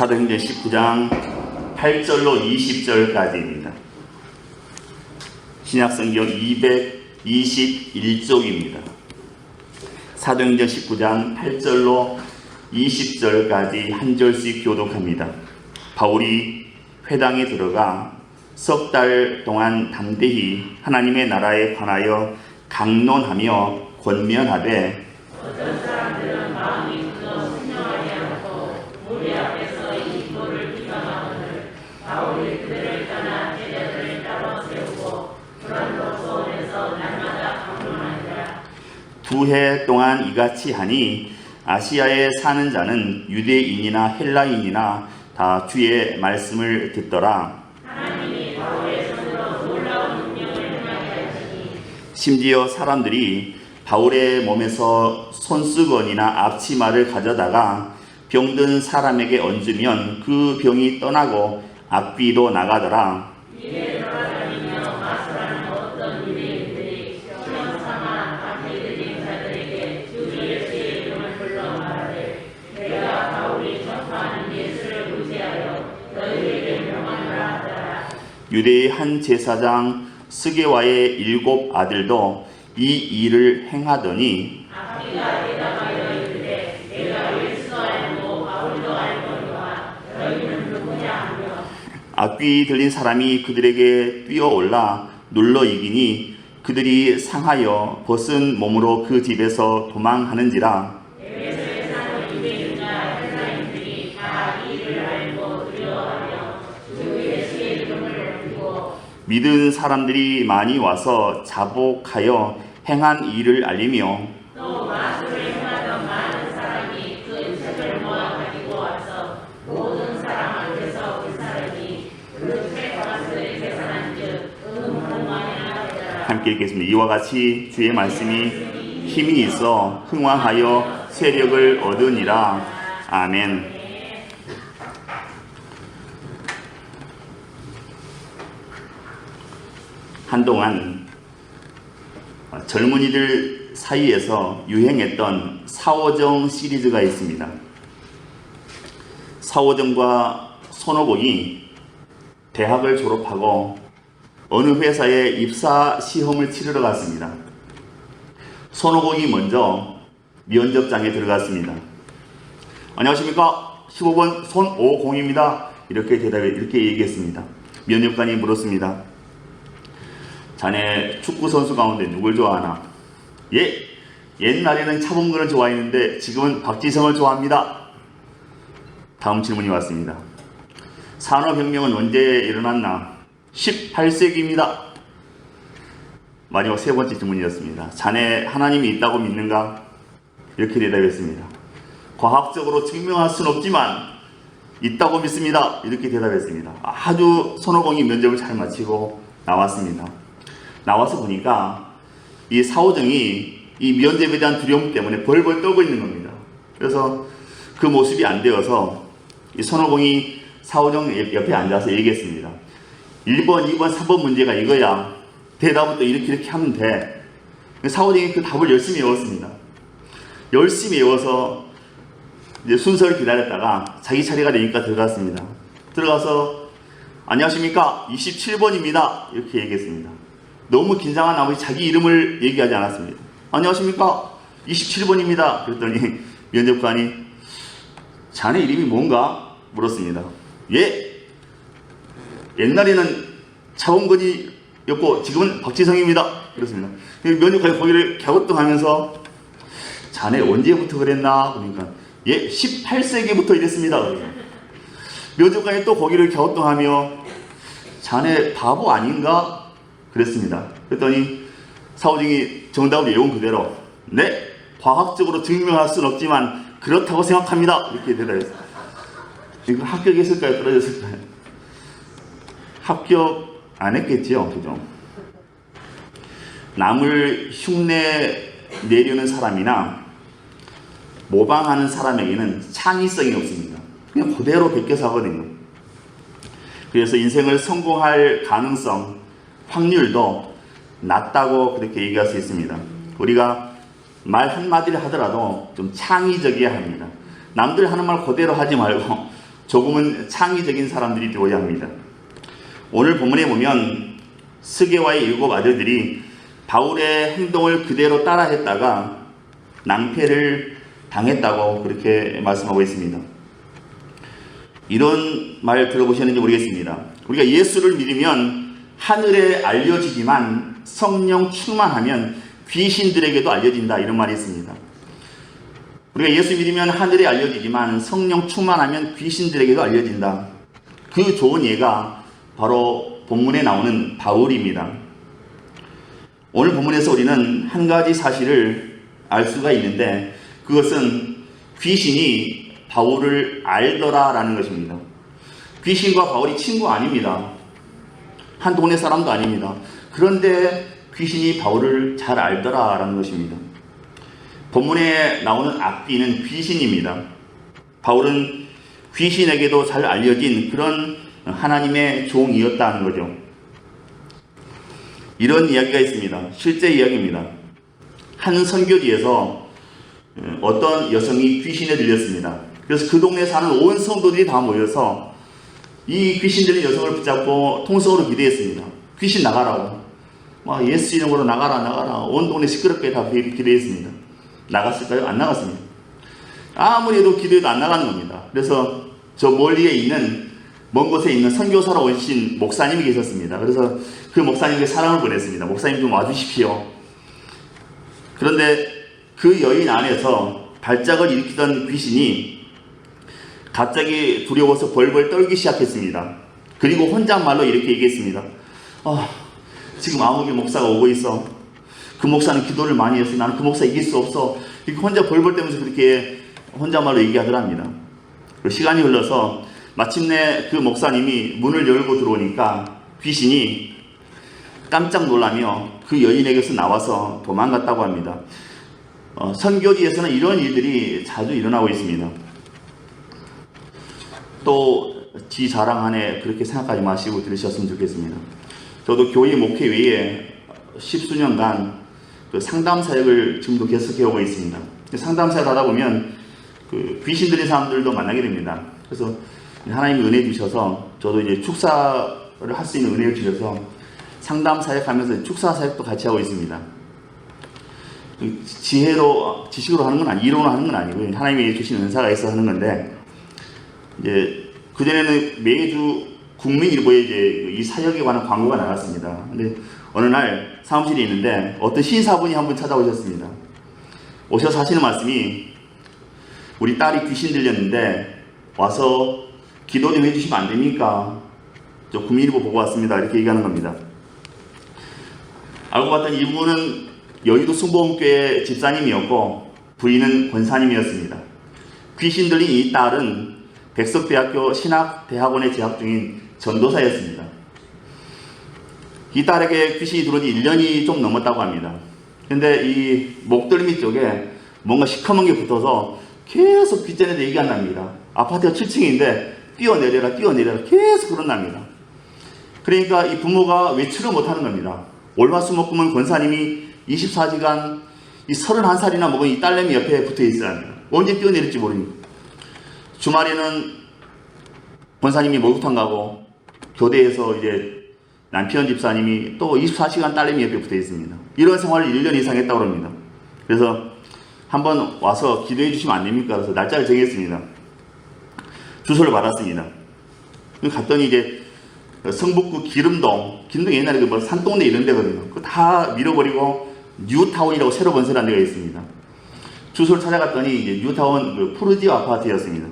사도행전 19장 8절로 20절까지입니다. 신약성경 221쪽입니다. 사도행전 19장 8절로 20절까지 한 절씩 교독합니다. 바울이 회당에 들어가 석 달 동안 담대히 하나님의 나라에 관하여 강론하며 권면하되 어떤 사람들은 마음이 굳어 순종하지 않고 우리 앞에서 이 도를 비방하거늘 바울이 그들을 떠나 제자들을 따로 세우고 불안도 소원에서 날마다 강론하니라. 2해 동안 이같이 하니 아시아에 사는 자는 유대인이나 헬라인이나 다 주의 말씀을 듣더라. 하나님이 바울의 손으로 놀라운 능력을 행하게 하시니 심지어 사람들이 바울의 몸에서 손수건이나 앞치마를 가져다가 병든 사람에게 얹으면 그 병이 떠나고 악귀도 나가더라. 이에 돌아다니며 마술하는 어떤 유대인들이 시험 삼아 악귀 들린 자들에게 주 예수의 이름을 불러 말하되 내가 바울이 전파하는 예수를 의지하여 너희에게 명하노라 하더라. 유대의 한 제사장 스게와의 7 아들도 이 일을 행하더니 악귀가 대답하여 이르되 내가 예수도 알고 바울도 알거니와 너희는 누구냐 하며 악귀 들린 사람이 그들에게 뛰어올라 눌러 이기니 그들이 상하여 벗은 몸으로 그 집에서 도망하는지라. 에베소에 사는 유대인과 헬라인들이 다 이 일을 알고 두려워하며 주 예수의 이름을 높이고 믿은 사람들이 많이 와서 자복하여 행한 일을 알리며 또 마술을 행하던 많은 사람이 그 책을 모아 가지고 와서 모든 사람 앞에서 그 사람이 그 책 값을 계산한즉 음성만이나 되더라. 함께 읽겠습니다. 이와 같이 주의 말씀이 힘이 있어 흥왕하여 세력을 얻으니라. 아멘. 한동안 젊은이들 사이에서 유행했던 사오정 시리즈가 있습니다. 사오정과 손오공이 대학을 졸업하고 어느 회사에 입사 시험을 치르러 갔습니다. 손오공이 먼저 면접장에 들어갔습니다. 안녕하십니까? 15번 손오공입니다. 이렇게 얘기했습니다. 면접관이 물었습니다. 자네 축구 선수 가운데 누굴 좋아하나? 예, 옛날에는 차범근을 좋아했는데 지금은 박지성을 좋아합니다. 다음 질문이 왔습니다. 산업혁명은 언제 일어났나? 18세기입니다. 마지막 3번째 질문이었습니다. 자네 하나님이 있다고 믿는가? 이렇게 대답했습니다. 과학적으로 증명할 수는 없지만 있다고 믿습니다. 이렇게 대답했습니다. 아주 손오공이 면접을 잘 마치고 나왔습니다. 나와서 보니까 이 사오정이 이 면접에 대한 두려움 때문에 벌벌 떨고 있는 겁니다. 그래서 그 모습이 안 되어서 이 손오공이 사오정 옆에 앉아서 얘기했습니다. 1번, 2번, 3번 문제가 이거야. 대답은 또 이렇게 하면 돼. 사오정이 그 답을 열심히 외웠습니다. 열심히 외워서 이제 순서를 기다렸다가 자기 차례가 되니까 들어갔습니다. 들어가서 안녕하십니까? 27번입니다. 이렇게 얘기했습니다. 너무 긴장한 나머지 자기 이름을 얘기하지 않았습니다. 안녕하십니까? 27번입니다. 그랬더니 면접관이 자네 이름이 뭔가? 물었습니다. 예? 옛날에는 차범근이었고 지금은 박지성입니다. 그렇습니다. 면접관이 거기를 갸우뚱하면서 자네 언제부터 그랬나? 그러니까 예, 18세기부터 이랬습니다. 면접관이 또 거기를 갸우뚱하며 자네 바보 아닌가? 그랬습니다. 그랬더니 사오정이 정답을 외운 그대로 네, 과학적으로 증명할 수는 없지만 그렇다고 생각합니다. 이렇게 대답했어요. 이거 합격했을까요? 떨어졌을까요? 합격 안 했겠지요. 그죠? 남을 흉내 내려는 사람이나 모방하는 사람에게는 창의성이 없습니다. 그냥 그대로 베껴서 하거든요. 그래서 인생을 성공할 가능성, 확률도 낮다고 그렇게 얘기할 수 있습니다. 우리가 말 한마디를 하더라도 좀 창의적이어야 합니다. 남들 하는 말 그대로 하지 말고 조금은 창의적인 사람들이 되어야 합니다. 오늘 본문에 보면 스게와의 7 아들들이 바울의 행동을 그대로 따라했다가 낭패를 당했다고 그렇게 말씀하고 있습니다. 이런 말 들어보셨는지 모르겠습니다. 우리가 예수를 믿으면 하늘에 알려지지만 성령 충만하면 귀신들에게도 알려진다, 이런 말이 있습니다. 우리가 예수 믿으면 하늘에 알려지지만 성령 충만하면 귀신들에게도 알려진다. 그 좋은 예가 바로 본문에 나오는 바울입니다. 오늘 본문에서 우리는 한 가지 사실을 알 수가 있는데, 그것은 귀신이 바울을 알더라라는 것입니다. 귀신과 바울이 친구 아닙니다. 한 동네 사람도 아닙니다. 그런데 귀신이 바울을 잘 알더라라는 것입니다. 본문에 나오는 악귀는 귀신입니다. 바울은 귀신에게도 잘 알려진 그런 하나님의 종이었다는 거죠. 이런 이야기가 있습니다. 실제 이야기입니다. 한 선교지에서 어떤 여성이 귀신에 들렸습니다. 그래서 그 동네에 사는 온 성도들이 다 모여서 이 귀신 들린 여성을 붙잡고 통성으로 기도했습니다. 귀신 나가라고. 막 예수 이름으로 나가라. 온 동네 시끄럽게 다 기도했습니다. 나갔을까요? 안 나갔습니다. 아무리 해도 기도해도 안 나가는 겁니다. 그래서 저 멀리에 있는, 먼 곳에 있는 선교사로 오신 목사님이 계셨습니다. 그래서 그 목사님에게 사람을 보냈습니다. 목사님 좀 와주십시오. 그런데 그 여인 안에서 발작을 일으키던 귀신이 갑자기 두려워서 벌벌 떨기 시작했습니다. 그리고 혼잣말로 이렇게 얘기했습니다. 지금 아무개 목사가 오고 있어. 그 목사는 기도를 많이 해서 나는 그 목사 이길 수 없어. 이렇게 혼자 벌벌 떨면서 그렇게 혼잣말로 얘기하더랍니다. 시간이 흘러서 마침내 그 목사님이 문을 열고 들어오니까 귀신이 깜짝 놀라며 그 여인에게서 나와서 도망갔다고 합니다. 선교지에서는 이런 일들이 자주 일어나고 있습니다. 또 지 자랑하네 그렇게 생각하지 마시고 들으셨으면 좋겠습니다. 저도 교회 목회 외에 10수년간 그 상담 사역을 지금도 계속해 오고 있습니다. 상담 사역 하다 보면 그 귀신 들린 사람들도 만나게 됩니다. 그래서 하나님이 은혜 주셔서 저도 이제 축사를 할 수 있는 은혜를 주셔서 상담 사역하면서 축사 사역도 같이 하고 있습니다. 지식으로 하는 건 아니고, 이론으로 하는 건 아니고, 하나님이 주신 은사가 있어 하는 건데, 이제, 그전에는 매주 국민일보에 이제 이 사역에 관한 광고가 나갔습니다. 근데 어느 날 사무실에 있는데 어떤 신사분이 한 분 찾아오셨습니다. 오셔서 하시는 말씀이, 우리 딸이 귀신 들렸는데 와서 기도 좀 해주시면 안 됩니까? 저 국민일보 보고 왔습니다. 이렇게 얘기하는 겁니다. 알고 봤더니 이분은 여의도 순복음교회 집사님이었고 부인은 권사님이었습니다. 귀신 들린 이 딸은 백석대학교 신학대학원에 재학 중인 전도사였습니다. 이 딸에게 귀신이 들어온 지 1년이 좀 넘었다고 합니다. 근데 이 목덜미 쪽에 뭔가 시커먼 게 붙어서 계속 귓전에도 얘기한답니다. 아파트가 7층인데 뛰어내려라 계속 그런답니다. 그러니까 이 부모가 외출을 못하는 겁니다. 월화수목금은 권사님이 24시간 이 31살이나 먹은 이 딸내미 옆에 붙어 있어야 합니다. 언제 뛰어내릴지 모르니까. 주말에는 권사님이 목욕탕 가고 교대에서 이제 남편 집사님이 또 24시간 딸내미 옆에 붙어 있습니다. 이런 생활을 1년 이상 했다고 합니다. 그래서 한번 와서 기도해 주시면 안 됩니까? 그래서 날짜를 정했습니다. 주소를 받았습니다. 갔더니 이제 성북구 기름동 옛날에 그 뭐 산동네 이런 데거든요. 그거 다 밀어버리고 뉴타운이라고 새로 건설한 데가 있습니다. 주소를 찾아갔더니 이제 뉴타운 그 푸르지오 아파트였습니다.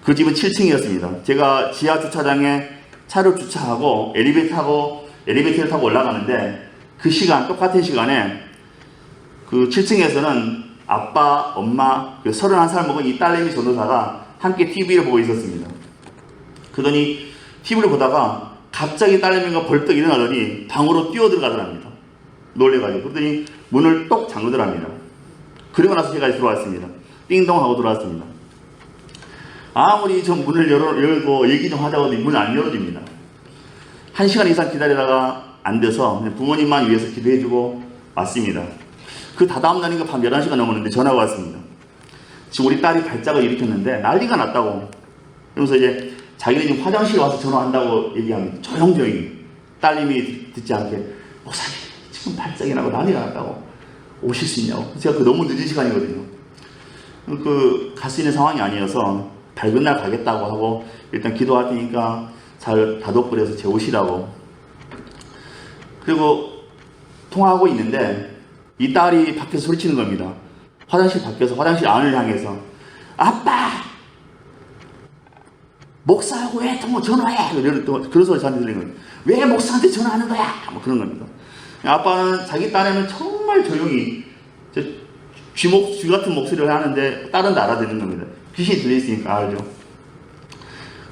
그 집은 7층이었습니다. 제가 지하 주차장에 차를 주차하고 엘리베이터를 타고 올라가는데 그 시간, 똑같은 시간에 그 7층에서는 아빠, 엄마, 그 31살 먹은 이 딸내미 전도사가 함께 TV를 보고 있었습니다. 그러더니 TV를 보다가 갑자기 딸내미가 벌떡 일어나더니 방으로 뛰어들어가더랍니다. 놀래가지고. 그러더니 문을 똑 잠그더랍니다. 그리고 나서 제가 들어왔습니다. 띵동 하고 들어왔습니다. 아무리 좀 문을 열고 얘기 좀 하자고 하더니 문을 안 열어줍니다. 1시간 이상 기다리다가 안 돼서 부모님만 위해서 기도해주고 왔습니다. 그 다다음 날인가 밤 11시가 넘었는데 전화가 왔습니다. 지금 우리 딸이 발작을 일으켰는데 난리가 났다고. 그러면서 이제 자기는 지금 화장실 와서 전화한다고 얘기합니다. 조용조용히. 딸님이 듣지 않게, 목사님 지금 발작이 나고 난리가 났다고 오실 수 있냐고. 제가 너무 늦은 시간이거든요. 갈 수 있는 상황이 아니어서 밝은 날 가겠다고 하고, 일단 기도할 테니까 잘 다독거려서 재우시라고. 그리고 통화하고 있는데 이 딸이 밖에서 소리치는 겁니다. 화장실 밖에서, 화장실 안을 향해서, 아빠! 목사하고 왜 전화해? 그런 소리 저한테 들리는 거예요. 왜 목사한테 전화하는 거야? 뭐 그런 겁니다. 아빠는 자기 딸에는 정말 조용히 쥐 같은 목소리를 하는데 딸은 알아듣는 겁니다. 귀신이 들려있으니까 알죠.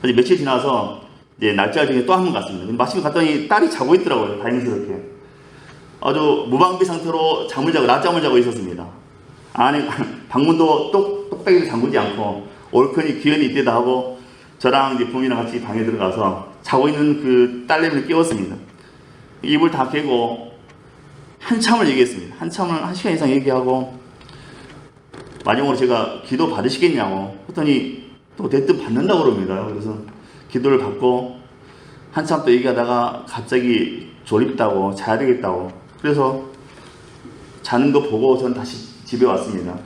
그래서 며칠 지나서 이제 날짜 중에 또 한 번 갔습니다. 마침 갔더니 딸이 자고 있더라고요. 다행스럽게. 아주 무방비 상태로 낮잠을 자고 있었습니다. 안에 방문도 똑딱이를 잠그지 않고 얼큰이 귀연이 있대다 하고 저랑 이제 부모님이랑 같이 방에 들어가서 자고 있는 그 딸내미를 깨웠습니다. 입을 다 깨고 한참을 얘기했습니다. 한 시간 이상 얘기하고 마지막으로 제가 기도 받으시겠냐고 했더니 또 대뜸 받는다고 그럽니다. 그래서 기도를 받고 한참 또 얘기하다가 갑자기 졸립다고 자야 되겠다고, 그래서 자는 거 보고 전 다시 집에 왔습니다.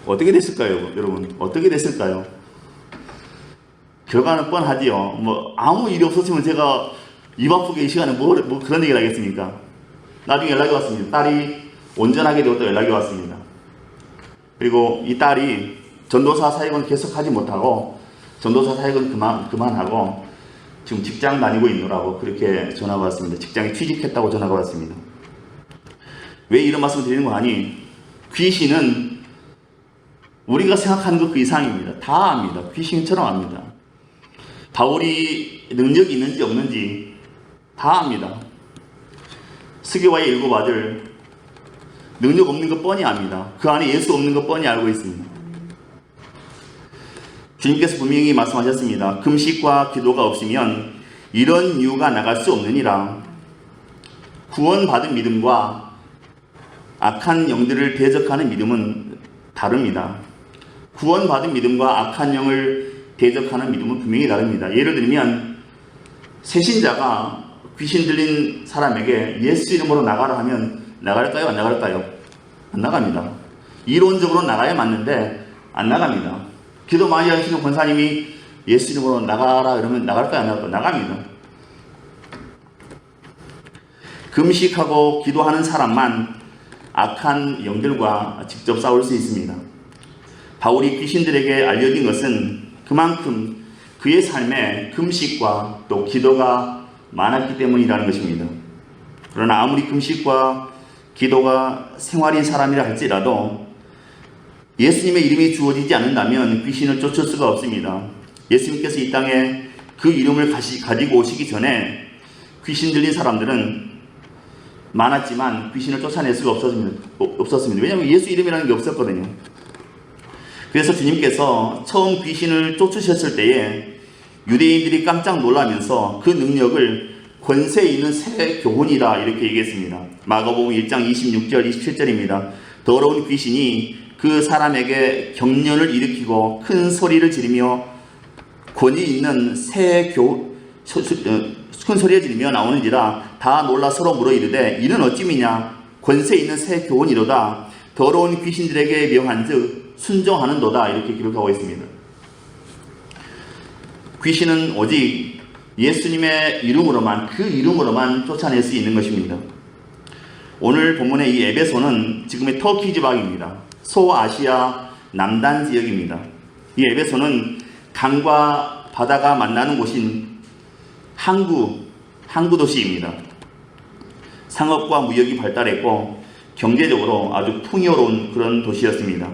어떻게 됐을까요, 여러분? 어떻게 됐을까요? 결과는 뻔하지요. 뭐 아무 일이 없었으면 제가 입 아프게 이 시간에 뭐 그런 얘기를 하겠습니까? 나중에 연락이 왔습니다. 딸이 온전하게 되었다 연락이 왔습니다. 그리고 이 딸이 전도사 사역은 계속하지 못하고 전도사 사역은 그만하고 지금 직장 다니고 있노라고 그렇게 전화가 왔습니다. 직장에 취직했다고 전화가 왔습니다. 왜 이런 말씀을 드리는 거 아니? 귀신은 우리가 생각하는 것 그 이상입니다. 다 압니다. 귀신처럼 압니다. 바울이 능력이 있는지 없는지 다 압니다. 스게와의 일곱 아들 능력 없는 것 뻔히 압니다. 그 안에 예수 없는 것 뻔히 알고 있습니다. 주님께서 분명히 말씀하셨습니다. 금식과 기도가 없으면 이런 이유가 나갈 수 없느니라. 구원받은 믿음과 악한 영들을 대적하는 믿음은 다릅니다. 구원받은 믿음과 악한 영을 대적하는 믿음은 분명히 다릅니다. 예를 들면 새신자가 귀신 들린 사람에게 예수 이름으로 나가라 하면 나갈까요? 안 나갈까요? 안 나갑니다. 이론적으로 나가야 맞는데 안 나갑니다. 기도 많이 하시는 권사님이 예수 이름으로 나가라 그러면 나갈까요? 안 나갈까요? 나갑니다. 금식하고 기도하는 사람만 악한 영들과 직접 싸울 수 있습니다. 바울이 귀신들에게 알려진 것은 그만큼 그의 삶에 금식과 또 기도가 많았기 때문이라는 것입니다. 그러나 아무리 금식과 기도가 생활인 사람이라 할지라도 예수님의 이름이 주어지지 않는다면 귀신을 쫓을 수가 없습니다. 예수님께서 이 땅에 그 이름을 가지고 오시기 전에 귀신 들린 사람들은 많았지만 귀신을 쫓아낼 수가 없었습니다. 왜냐하면 예수 이름이라는 게 없었거든요. 그래서 주님께서 처음 귀신을 쫓으셨을 때에 유대인들이 깜짝 놀라면서 그 능력을 권세 있는 새 교훈이라 이렇게 얘기했습니다. 마가복음 1장 26절 27절입니다. 더러운 귀신이 그 사람에게 경련을 일으키고 큰 소리를 지르며 권위 있는 큰 소리를 지르며 나오는지라 다 놀라 서로 물어 이르되 이는 어찌미냐 권세 있는 새 교훈이로다 더러운 귀신들에게 명한즉 순종하는도다 이렇게 기록하고 있습니다. 귀신은 오직 예수님의 이름으로만 그 이름으로만 쫓아낼 수 있는 것입니다. 오늘 본문의 이 에베소는 지금의 터키 지방입니다. 소아시아 남단 지역입니다. 이 에베소는 강과 바다가 만나는 곳인 항구 도시입니다. 상업과 무역이 발달했고 경제적으로 아주 풍요로운 그런 도시였습니다.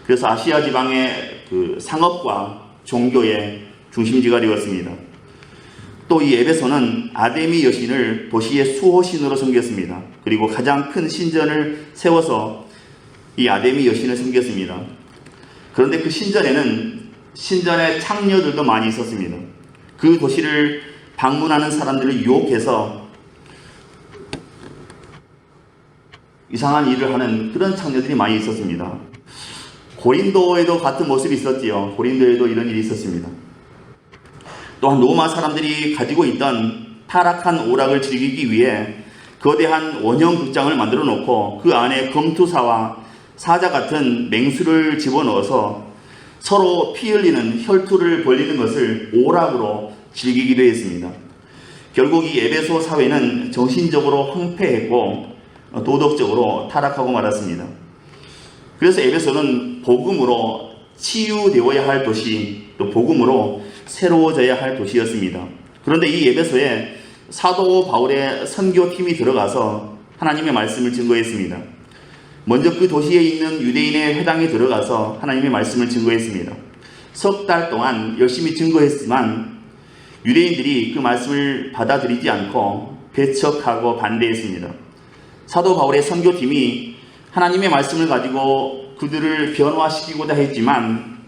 그래서 아시아 지방의 그 상업과 종교의 중심지가 되었습니다. 또 이 에베소는 아데미 여신을 도시의 수호신으로 섬겼습니다. 그리고 가장 큰 신전을 세워서 이 아데미 여신을 섬겼습니다. 그런데 그 신전에 창녀들도 많이 있었습니다. 그 도시를 방문하는 사람들을 유혹해서 이상한 일을 하는 그런 창녀들이 많이 있었습니다. 고린도에도 같은 모습이 있었지요. 고린도에도 이런 일이 있었습니다. 또한 로마 사람들이 가지고 있던 타락한 오락을 즐기기 위해 거대한 원형 극장을 만들어 놓고 그 안에 검투사와 사자 같은 맹수를 집어넣어서 서로 피 흘리는 혈투를 벌리는 것을 오락으로 즐기기도 했습니다. 결국 이 에베소 사회는 정신적으로 황폐했고 도덕적으로 타락하고 말았습니다. 그래서 에베소는 복음으로 치유되어야 할 도시, 또 복음으로 새로워져야 할 도시였습니다. 그런데 이 에베소에 사도 바울의 선교팀이 들어가서 하나님의 말씀을 증거했습니다. 먼저 그 도시에 있는 유대인의 회당에 들어가서 하나님의 말씀을 증거했습니다. 석 달 동안 열심히 증거했지만 유대인들이 그 말씀을 받아들이지 않고 배척하고 반대했습니다. 사도 바울의 선교팀이 하나님의 말씀을 가지고 그들을 변화시키고자 했지만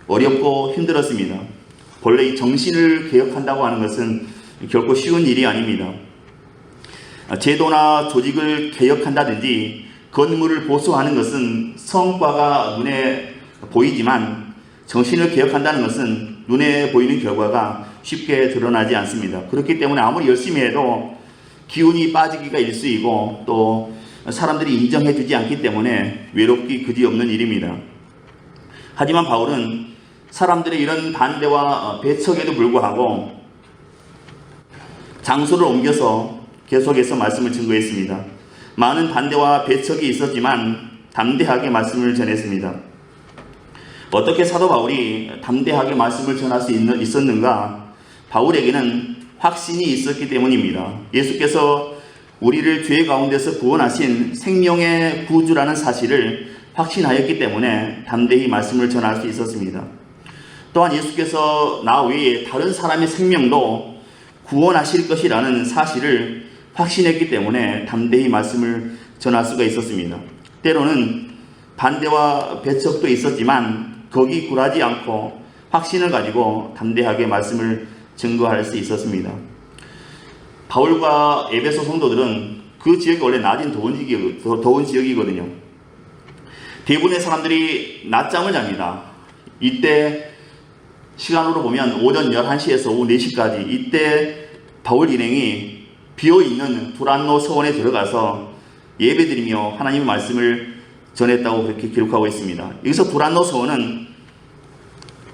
어렵고 힘들었습니다. 본래 이 정신을 개혁한다고 하는 것은 결코 쉬운 일이 아닙니다. 제도나 조직을 개혁한다든지 건물을 보수하는 것은 성과가 눈에 보이지만 정신을 개혁한다는 것은 눈에 보이는 결과가 쉽게 드러나지 않습니다. 그렇기 때문에 아무리 열심히 해도 기운이 빠지기가 일쑤이고 또 사람들이 인정해 주지 않기 때문에 외롭기 그지없는 일입니다. 하지만 바울은 사람들의 이런 반대와 배척에도 불구하고 장소를 옮겨서 계속해서 말씀을 증거했습니다. 많은 반대와 배척이 있었지만 담대하게 말씀을 전했습니다. 어떻게 사도 바울이 담대하게 말씀을 전할 수 있었는가? 바울에게는 확신이 있었기 때문입니다. 예수께서 우리를 죄 가운데서 구원하신 생명의 구주라는 사실을 확신하였기 때문에 담대히 말씀을 전할 수 있었습니다. 또한 예수께서 나 외에 다른 사람의 생명도 구원하실 것이라는 사실을 확신했기 때문에 담대히 말씀을 전할 수가 있었습니다. 때로는 반대와 배척도 있었지만 거기 굴하지 않고 확신을 가지고 담대하게 말씀을 증거할 수 있었습니다. 바울과 에베소 성도들은 그 지역이 원래 낮은 더운 지역이거든요. 대부분의 사람들이 낮잠을 잡니다. 이때 시간으로 보면 오전 11시에서 오후 4시까지 이때 바울 일행이 비어있는 두란노 서원에 들어가서 예배드리며 하나님의 말씀을 전했다고 그렇게 기록하고 있습니다. 여기서 두란노 서원은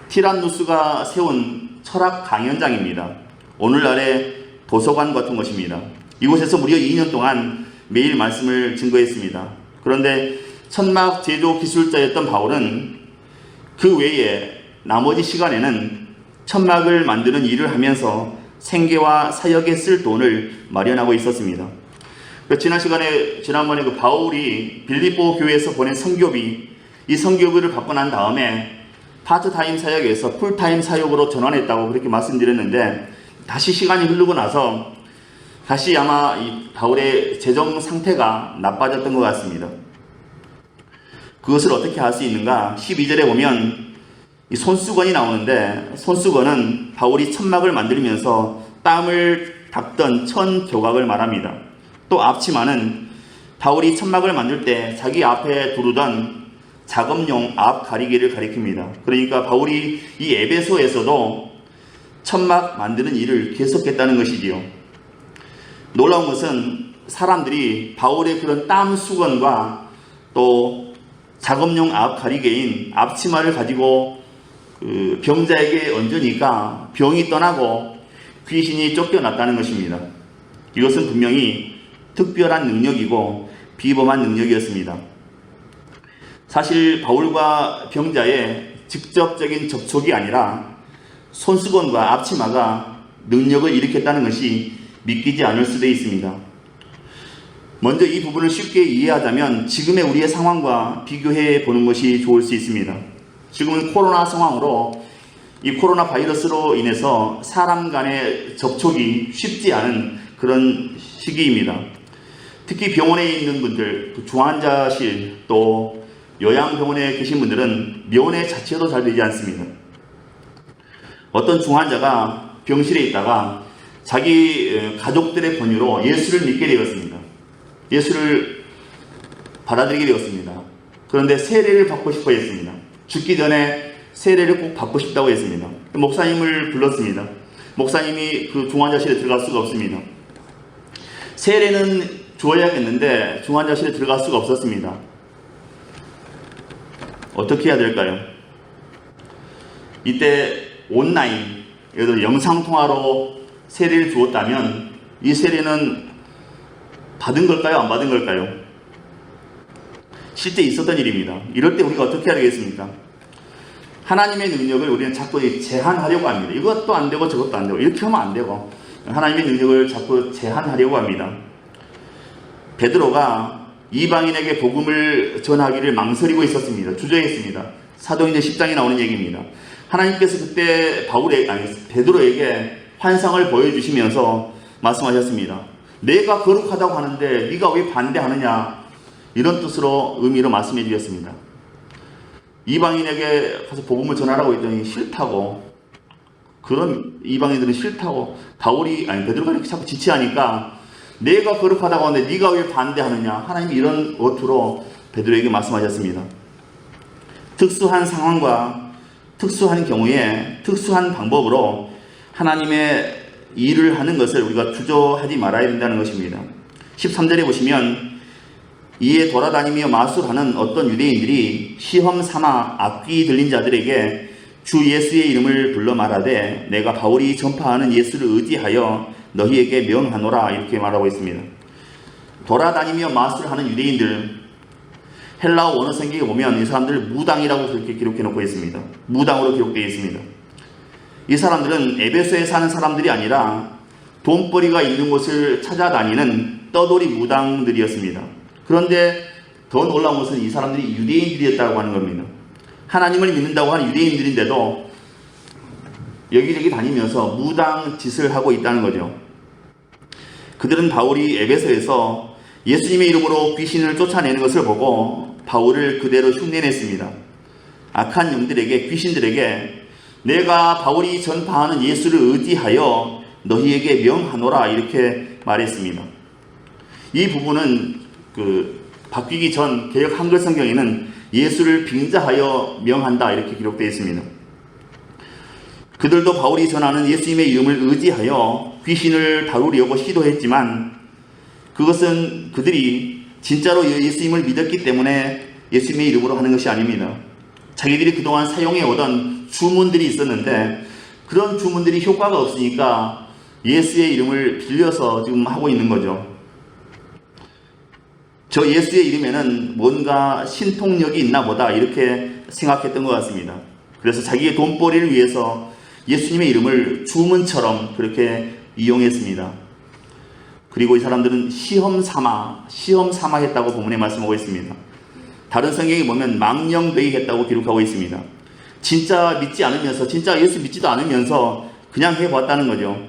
티란누스가 세운 철학 강연장입니다. 오늘날의 도서관 같은 것입니다. 이곳에서 무려 2년 동안 매일 말씀을 증거했습니다. 그런데 천막 제조 기술자였던 바울은 그 외에 나머지 시간에는 천막을 만드는 일을 하면서 생계와 사역에 쓸 돈을 마련하고 있었습니다. 지난번에 그 바울이 빌립보 교회에서 보낸 선교비, 이 선교비를 받고 난 다음에 파트타임 사역에서 풀타임 사역으로 전환했다고 그렇게 말씀드렸는데 다시 시간이 흐르고 나서 다시 아마 이 바울의 재정 상태가 나빠졌던 것 같습니다. 그것을 어떻게 할 수 있는가? 12절에 보면 이 손수건이 나오는데 손수건은 바울이 천막을 만들면서 땀을 닦던 천 조각을 말합니다. 또 앞치마는 바울이 천막을 만들 때 자기 앞에 두르던 작업용 앞 가리개를 가리킵니다. 그러니까 바울이 이 에베소에서도 천막 만드는 일을 계속했다는 것이지요. 놀라운 것은 사람들이 바울의 그런 땀 수건과 또 작업용 앞 가리개인 앞치마를 가지고 병자에게 얹으니까 병이 떠나고 귀신이 쫓겨났다는 것입니다. 이것은 분명히 특별한 능력이고 비범한 능력이었습니다. 사실 바울과 병자의 직접적인 접촉이 아니라 손수건과 앞치마가 능력을 일으켰다는 것이 믿기지 않을 수도 있습니다. 먼저 이 부분을 쉽게 이해하자면 지금의 우리의 상황과 비교해 보는 것이 좋을 수 있습니다. 지금은 코로나 상황으로 이 코로나 바이러스로 인해서 사람 간의 접촉이 쉽지 않은 그런 시기입니다. 특히 병원에 있는 분들, 중환자실 또 요양병원에 계신 분들은 면회 자체도 잘 되지 않습니다. 어떤 중환자가 병실에 있다가 자기 가족들의 권유로 예수를 믿게 되었습니다. 예수를 받아들이게 되었습니다. 그런데 세례를 받고 싶어 했습니다. 죽기 전에 세례를 꼭 받고 싶다고 했습니다. 목사님을 불렀습니다. 목사님이 그 중환자실에 들어갈 수가 없습니다. 세례는 주어야겠는데 중환자실에 들어갈 수가 없었습니다. 어떻게 해야 될까요? 이때 온라인, 예를 들어 영상통화로 세례를 주었다면 이 세례는 받은 걸까요? 안 받은 걸까요? 실제 있었던 일입니다. 이럴 때 우리가 어떻게 해야 되겠습니까? 하나님의 능력을 우리는 자꾸 제한하려고 합니다. 이것도 안 되고 저것도 안 되고 이렇게 하면 안 되고 하나님의 능력을 자꾸 제한하려고 합니다. 베드로가 이방인에게 복음을 전하기를 망설이고 있었습니다. 주저했습니다. 사도행전 10장에 나오는 얘기입니다. 하나님께서 그때 베드로에게 환상을 보여주시면서 말씀하셨습니다. 내가 거룩하다고 하는데 네가 왜 반대하느냐, 이런 뜻으로 의미로 말씀해 주셨습니다. 이방인에게 가서 복음을 전하라고 했더니 싫다고, 그런 이방인들은 싫다고 베드로가 이렇게 자꾸 지체하니까 내가 거룩하다고 하는데 네가 왜 반대하느냐, 하나님이 이런 어투로 베드로에게 말씀하셨습니다. 특수한 상황과 특수한 경우에 특수한 방법으로 하나님의 일을 하는 것을 우리가 주저하지 말아야 된다는 것입니다. 13절에 보시면 이에 돌아다니며 마술하는 어떤 유대인들이 시험 삼아 악귀 들린 자들에게 주 예수의 이름을 불러 말하되 내가 바울이 전파하는 예수를 의지하여 너희에게 명하노라, 이렇게 말하고 있습니다. 돌아다니며 마술하는 유대인들, 헬라어 원어 성경에 보면 이 사람들 무당이라고 그렇게 기록해 놓고 있습니다. 무당으로 기록되어 있습니다. 이 사람들은 에베소에 사는 사람들이 아니라 돈벌이가 있는 곳을 찾아다니는 떠돌이 무당들이었습니다. 그런데 더 놀라운 것은 이 사람들이 유대인들이었다고 하는 겁니다. 하나님을 믿는다고 하는 유대인들인데도 여기저기 다니면서 무당 짓을 하고 있다는 거죠. 그들은 바울이 에베소에서 예수님의 이름으로 귀신을 쫓아내는 것을 보고 바울을 그대로 흉내냈습니다. 악한 영들에게, 귀신들에게 내가 바울이 전파하는 예수를 의지하여 너희에게 명하노라, 이렇게 말했습니다. 이 부분은 바뀌기 전 개역 한글 성경에는 예수를 빙자하여 명한다, 이렇게 기록되어 있습니다. 그들도 바울이 전하는 예수님의 이름을 의지하여 귀신을 다루려고 시도했지만 그것은 그들이 진짜로 예수님을 믿었기 때문에 예수님의 이름으로 하는 것이 아닙니다. 자기들이 그동안 사용해 오던 주문들이 있었는데 그런 주문들이 효과가 없으니까 예수의 이름을 빌려서 지금 하고 있는 거죠. 저 예수의 이름에는 뭔가 신통력이 있나 보다, 이렇게 생각했던 것 같습니다. 그래서 자기의 돈벌이를 위해서 예수님의 이름을 주문처럼 그렇게 이용했습니다. 그리고 이 사람들은 시험 삼아 했다고 본문에 말씀하고 있습니다. 다른 성경에 보면 망령되이 했다고 기록하고 있습니다. 진짜 믿지 않으면서, 진짜 예수 믿지도 않으면서 그냥 해봤다는 거죠.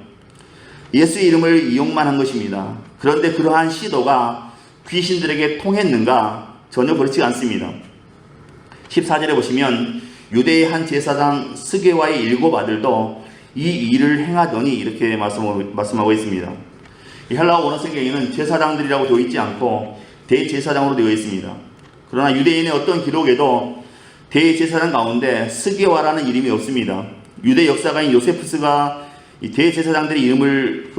예수의 이름을 이용만 한 것입니다. 그런데 그러한 시도가 귀신들에게 통했는가? 전혀 그렇지 않습니다. 14절에 보시면 유대의 한 제사장 스게와의 7 아들도 이 일을 행하더니, 이렇게 말씀하고 있습니다. 이 헬라어 원어 성경에는 제사장들이라고 되어 있지 않고 대제사장으로 되어 있습니다. 그러나 유대인의 어떤 기록에도 대제사장 가운데 스게와라는 이름이 없습니다. 유대 역사가인 요세푸스가 이 대제사장들의 이름을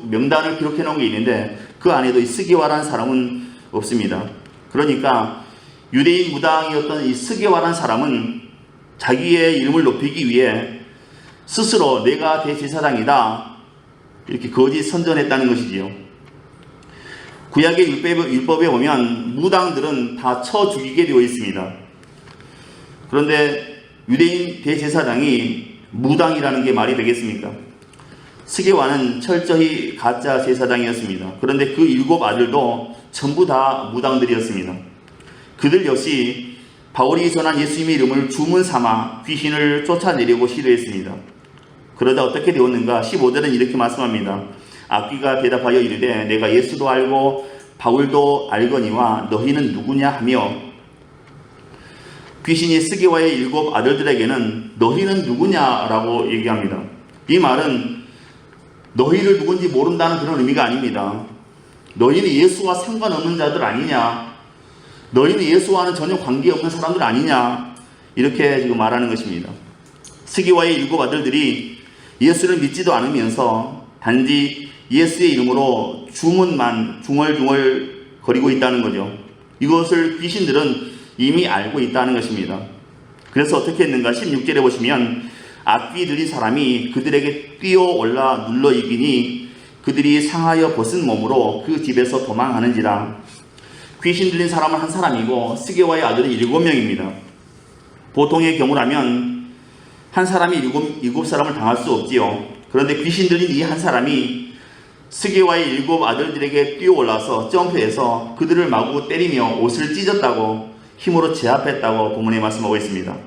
명단을 기록해 놓은 게 있는데 그 안에도 이 스게와라는 사람은 없습니다. 그러니까 유대인 무당이었던 이 스게와라는 사람은 자기의 이름을 높이기 위해 스스로 내가 대제사장이다, 이렇게 거짓 선전했다는 것이지요. 구약의 율법에 보면 무당들은 다 쳐 죽이게 되어 있습니다. 그런데 유대인 대제사장이 무당이라는 게 말이 되겠습니까? 스게와는 철저히 가짜 제사장이었습니다. 그런데 그 7 아들도 전부 다 무당들이었습니다. 그들 역시 바울이 전한 예수님의 이름을 주문 삼아 귀신을 쫓아내려고 시도했습니다. 그러다 어떻게 되었는가? 15절은 이렇게 말씀합니다. 악귀가 대답하여 이르되 내가 예수도 알고 바울도 알거니와 너희는 누구냐 하며, 귀신이 스게와의 7 아들들에게는 너희는 누구냐라고 얘기합니다. 이 말은 너희를 누군지 모른다는 그런 의미가 아닙니다. 너희는 예수와 상관없는 자들 아니냐, 너희는 예수와는 전혀 관계없는 사람들 아니냐, 이렇게 지금 말하는 것입니다. 스기와의 7 아들들이 예수를 믿지도 않으면서 단지 예수의 이름으로 주문만 중얼중얼 거리고 있다는 거죠. 이것을 귀신들은 이미 알고 있다는 것입니다. 그래서 어떻게 했는가? 16절에 보시면 악귀 들린 사람이 그들에게 뛰어올라 눌러 이기니 그들이 상하여 벗은 몸으로 그 집에서 도망하는지라. 귀신 들린 사람은 한 사람이고 스게와의 아들은 7명입니다. 보통의 경우라면 한 사람이 7사람을 당할 수 없지요. 그런데 귀신 들린 이 한 사람이 스게와의 7 아들들에게 뛰어올라서 점프해서 그들을 마구 때리며 옷을 찢었다고, 힘으로 제압했다고 본문에 말씀하고 있습니다.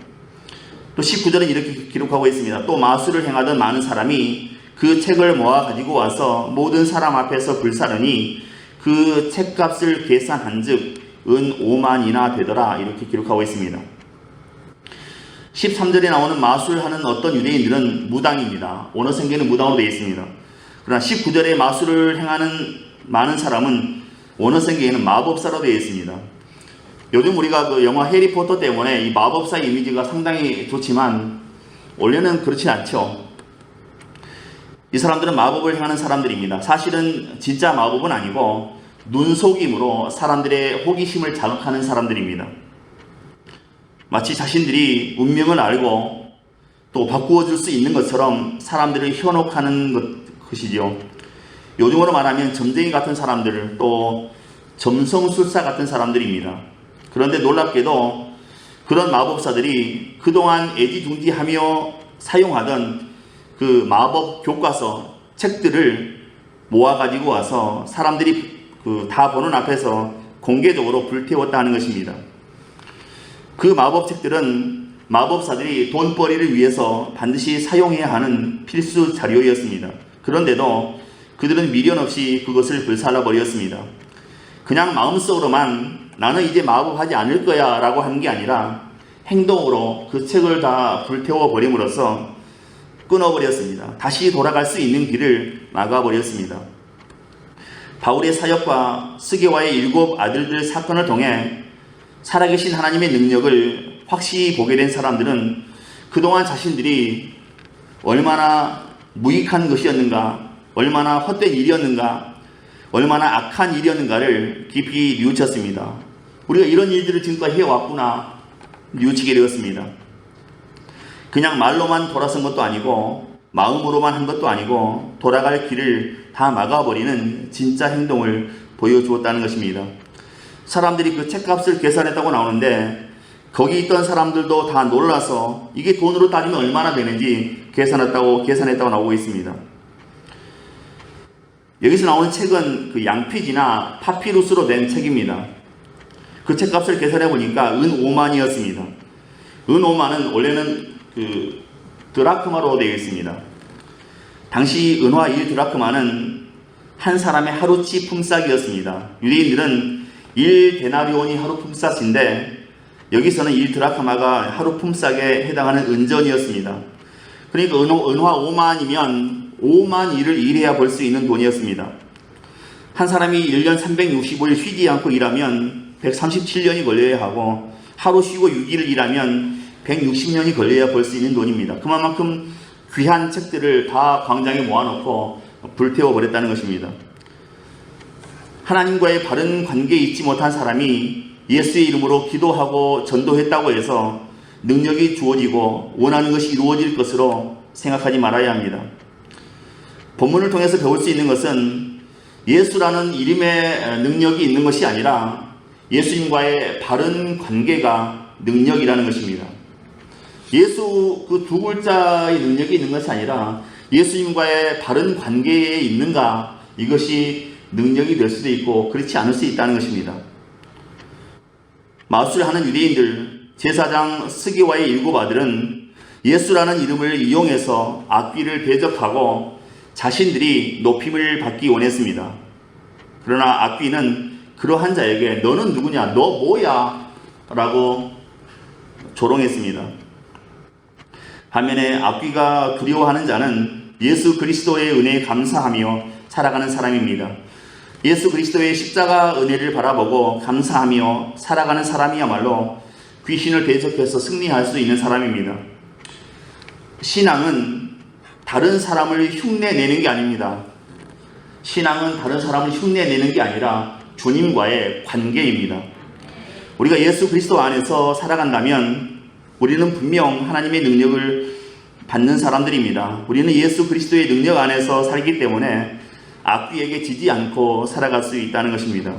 또 19절은 이렇게 기록하고 있습니다. 또 마술을 행하던 많은 사람이 그 책을 모아 가지고 와서 모든 사람 앞에서 불사르니 그 책값을 계산한 즉 은 5만이나 되더라. 이렇게 기록하고 있습니다. 13절에 나오는 마술하는 어떤 유대인들은 무당입니다. 원어생계는 무당으로 되어 있습니다. 그러나 19절에 마술을 행하는 많은 사람은 원어생계에는 마법사로 되어 있습니다. 요즘 우리가 그 영화 해리포터 때문에 이 마법사 이미지가 상당히 좋지만 원래는 그렇지 않죠. 이 사람들은 마법을 행하는 사람들입니다. 사실은 진짜 마법은 아니고 눈속임으로 사람들의 호기심을 자극하는 사람들입니다. 마치 자신들이 운명을 알고 또 바꾸어 줄 수 있는 것처럼 사람들을 현혹하는 것이죠. 요즘으로 말하면 점쟁이 같은 사람들, 또 점성술사 같은 사람들입니다. 그런데 놀랍게도 그런 마법사들이 그동안 애지중지하며 사용하던 그 마법 교과서 책들을 모아가지고 와서 사람들이 다 보는 앞에서 공개적으로 불태웠다는 것입니다. 그 마법책들은 마법사들이 돈벌이를 위해서 반드시 사용해야 하는 필수 자료였습니다. 그런데도 그들은 미련 없이 그것을 불살라버렸습니다. 그냥 마음속으로만 나는 이제 마법하지 않을 거야 라고 한 게 아니라 행동으로 그 책을 다 불태워버림으로써 끊어버렸습니다. 다시 돌아갈 수 있는 길을 막아버렸습니다. 바울의 사역과 스게와의 7 아들들 사건을 통해 살아계신 하나님의 능력을 확실히 보게 된 사람들은 그동안 자신들이 얼마나 무익한 것이었는가, 얼마나 헛된 일이었는가, 얼마나 악한 일이었는가를 깊이 뉘우쳤습니다. 우리가 이런 일들을 지금까지 해왔구나 뉘우치게 되었습니다. 그냥 말로만 돌아선 것도 아니고 마음으로만 한 것도 아니고 돌아갈 길을 다 막아버리는 진짜 행동을 보여주었다는 것입니다. 사람들이 그 책값을 계산했다고 나오는데 거기 있던 사람들도 다 놀라서 이게 돈으로 따지면 얼마나 되는지 계산했다고 나오고 있습니다. 여기서 나오는 책은 그 양피지나 파피루스로 된 책입니다. 그 책값을 계산해 보니까 은 5만이었습니다. 은 5만은 원래는 그 드라크마로 되어 있습니다. 당시 은화 1드라크마는 한 사람의 하루치 품삯이었습니다. 유대인들은 1데나리온이 하루 품삯인데 여기서는 1드라크마가 하루 품삯에 해당하는 은전이었습니다. 그러니까 은화 5만이면 5만 일을 일해야 벌 수 있는 돈이었습니다. 한 사람이 1년 365일 쉬지 않고 일하면 137년이 걸려야 하고 하루 쉬고 6일을 일하면 160년이 걸려야 벌 수 있는 돈입니다. 그만큼 귀한 책들을 다 광장에 모아놓고 불태워버렸다는 것입니다. 하나님과의 바른 관계에 있지 못한 사람이 예수의 이름으로 기도하고 전도했다고 해서 능력이 주어지고 원하는 것이 이루어질 것으로 생각하지 말아야 합니다. 본문을 통해서 배울 수 있는 것은 예수라는 이름의 능력이 있는 것이 아니라 예수님과의 바른 관계가 능력이라는 것입니다. 예수 그 2글자의 능력이 있는 것이 아니라 예수님과의 바른 관계에 있는가, 이것이 능력이 될 수도 있고 그렇지 않을 수 있다는 것입니다. 마술하는 유대인들, 제사장 스게와의 7 아들은 예수라는 이름을 이용해서 악귀를 대적하고 자신들이 높임을 받기 원했습니다. 그러나 악귀는 그러한 자에게 너는 누구냐, 너 뭐야 라고 조롱했습니다. 반면에 악귀가 두려워하는 자는 예수 그리스도의 은혜에 감사하며 살아가는 사람입니다. 예수 그리스도의 십자가 은혜를 바라보고 감사하며 살아가는 사람이야말로 귀신을 대적해서 승리할 수 있는 사람입니다. 신앙은 다른 사람을 흉내내는 게 아닙니다. 신앙은 다른 사람을 흉내내는 게 아니라 주님과의 관계입니다. 우리가 예수 그리스도 안에서 살아간다면 우리는 분명 하나님의 능력을 받는 사람들입니다. 우리는 예수 그리스도의 능력 안에서 살기 때문에 악귀에게 지지 않고 살아갈 수 있다는 것입니다.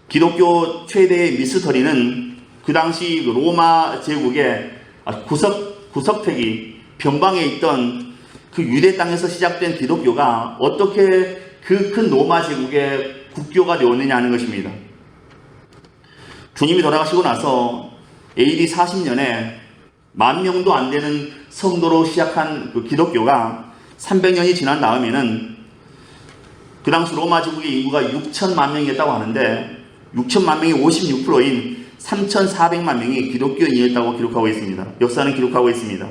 기독교 최대의 미스터리는 그 당시 로마 제국의 구석택이 변방에 있던 그 유대 땅에서 시작된 기독교가 어떻게 그 큰 로마 제국의 국교가 되었느냐 하는 것입니다. 주님이 돌아가시고 나서 AD 40년에 10,000명도 안 되는 성도로 시작한 그 기독교가 300년이 지난 다음에는 그 당시 로마 제국의 인구가 6천만 명이었다고 하는데 6천만 명이 56%인 3,400만 명이 기독교인이었다고 기록하고 있습니다. 역사는 기록하고 있습니다.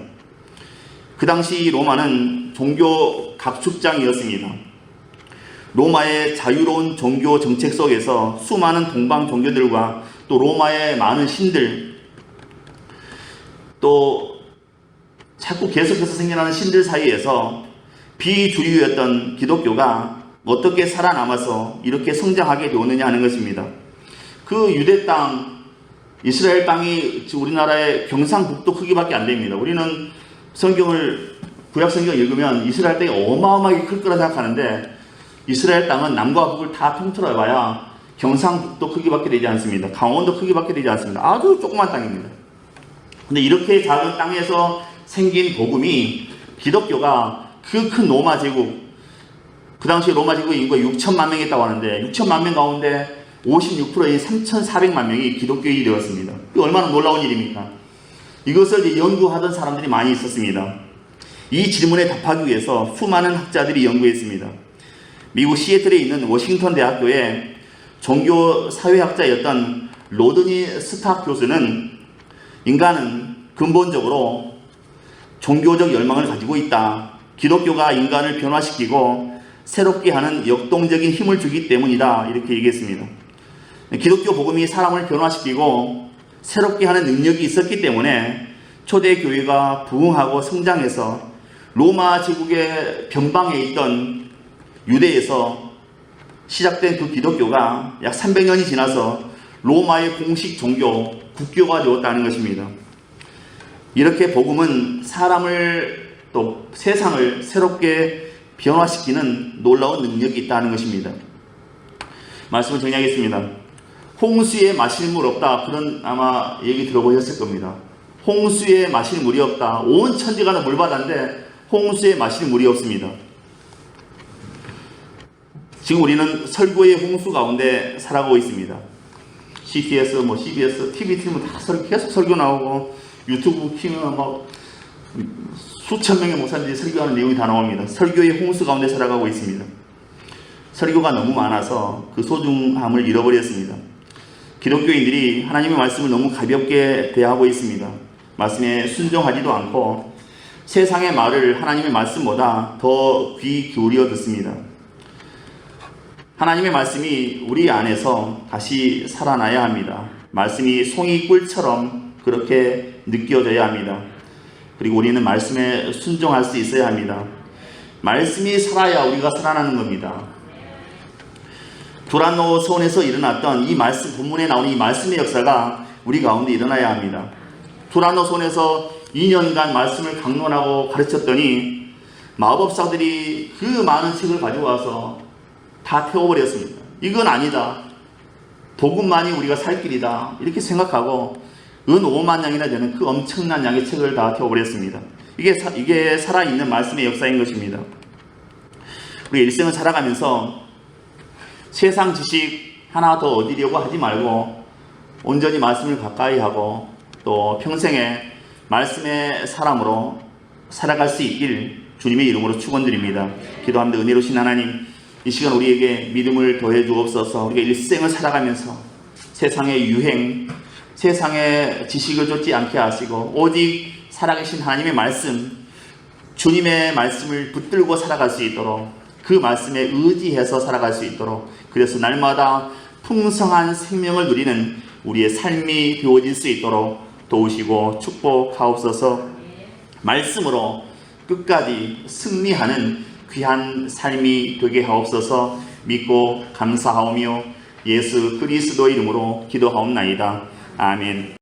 그 당시 로마는 종교 각축장이었습니다. 로마의 자유로운 종교 정책 속에서 수많은 동방 종교들과 또 로마의 많은 신들, 또 자꾸 계속해서 생겨나는 신들 사이에서 비주류였던 기독교가 어떻게 살아남아서 이렇게 성장하게 되었느냐 하는 것입니다. 그 유대 땅, 이스라엘 땅이 우리나라의 경상북도 크기밖에 안 됩니다. 우리는 구약 성경을 읽으면 이스라엘 땅이 어마어마하게 클 거라 생각하는데 이스라엘 땅은 남과 북을 다 통틀어봐야 경상북도 크기밖에 되지 않습니다. 강원도 크기밖에 되지 않습니다. 아주 조그만 땅입니다. 근데 이렇게 작은 땅에서 생긴 복음이 기독교가 그 큰 로마 제국, 그 당시 로마 제국 인구가 6천만 명이 있다고 하는데 6천만 명 가운데 56%인 3,400만 명이 기독교인이 되었습니다. 이게 얼마나 놀라운 일입니까? 이것을 이제 연구하던 사람들이 많이 있었습니다. 이 질문에 답하기 위해서 수많은 학자들이 연구했습니다. 미국 시애틀에 있는 워싱턴 대학교의 종교 사회학자였던 로드니 스탁 교수는 인간은 근본적으로 종교적 열망을 가지고 있다. 기독교가 인간을 변화시키고 새롭게 하는 역동적인 힘을 주기 때문이다. 이렇게 얘기했습니다. 기독교 복음이 사람을 변화시키고 새롭게 하는 능력이 있었기 때문에 초대교회가 부흥하고 성장해서 로마 제국의 변방에 있던 유대에서 시작된 그 기독교가 약 300년이 지나서 로마의 공식 종교, 국교가 되었다는 것입니다. 이렇게 복음은 사람을 또 세상을 새롭게 변화시키는 놀라운 능력이 있다는 것입니다. 말씀을 정리하겠습니다. 홍수에 마실 물 없다. 그런 아마 얘기 들어보셨을 겁니다. 홍수에 마실 물이 없다. 온 천지가 다 물바다인데 홍수에 마실 물이 없습니다. 지금 우리는 설교의 홍수 가운데 살아가고 있습니다. CTS, CBS, TV 틀면 다 계속 설교 나오고 유튜브 키면 막 수천 명의 목사님들이 설교하는 내용이 다 나옵니다. 설교의 홍수 가운데 살아가고 있습니다. 설교가 너무 많아서 그 소중함을 잃어버렸습니다. 기독교인들이 하나님의 말씀을 너무 가볍게 대하고 있습니다. 말씀에 순종하지도 않고 세상의 말을 하나님의 말씀보다 더 귀 기울여 듣습니다. 하나님의 말씀이 우리 안에서 다시 살아나야 합니다. 말씀이 송이꿀처럼 그렇게 느껴져야 합니다. 그리고 우리는 말씀에 순종할 수 있어야 합니다. 말씀이 살아야 우리가 살아나는 겁니다. 두란노 서원에서 일어났던 이 말씀, 본문에 나오는 이 말씀의 역사가 우리 가운데 일어나야 합니다. 두란노 서원에서 2년간 말씀을 강론하고 가르쳤더니 마법사들이 그 많은 책을 가져와서 다 태워버렸습니다. 이건 아니다. 복음만이 우리가 살 길이다. 이렇게 생각하고 은 5만 양이나 되는 그 엄청난 양의 책을 다 태워버렸습니다. 이게 살아있는 말씀의 역사인 것입니다. 우리 일생을 살아가면서 세상 지식 하나 더 얻으려고 하지 말고 온전히 말씀을 가까이 하고 또 평생에 말씀의 사람으로 살아갈 수 있길 주님의 이름으로 축원드립니다. 기도합니다. 은혜로우신 하나님, 이 시간 우리에게 믿음을 더해 주옵소서. 우리가 일생을 살아가면서 세상의 유행, 세상의 지식을 쫓지 않게 하시고 오직 살아계신 하나님의 말씀, 주님의 말씀을 붙들고 살아갈 수 있도록 그 말씀에 의지해서 살아갈 수 있도록, 그래서 날마다 풍성한 생명을 누리는 우리의 삶이 되어질 수 있도록 도우시고 축복하옵소서. 말씀으로 끝까지 승리하는 귀한 삶이 되게 하옵소서. 믿고 감사하오며 예수 그리스도 이름으로 기도하옵나이다. 아멘.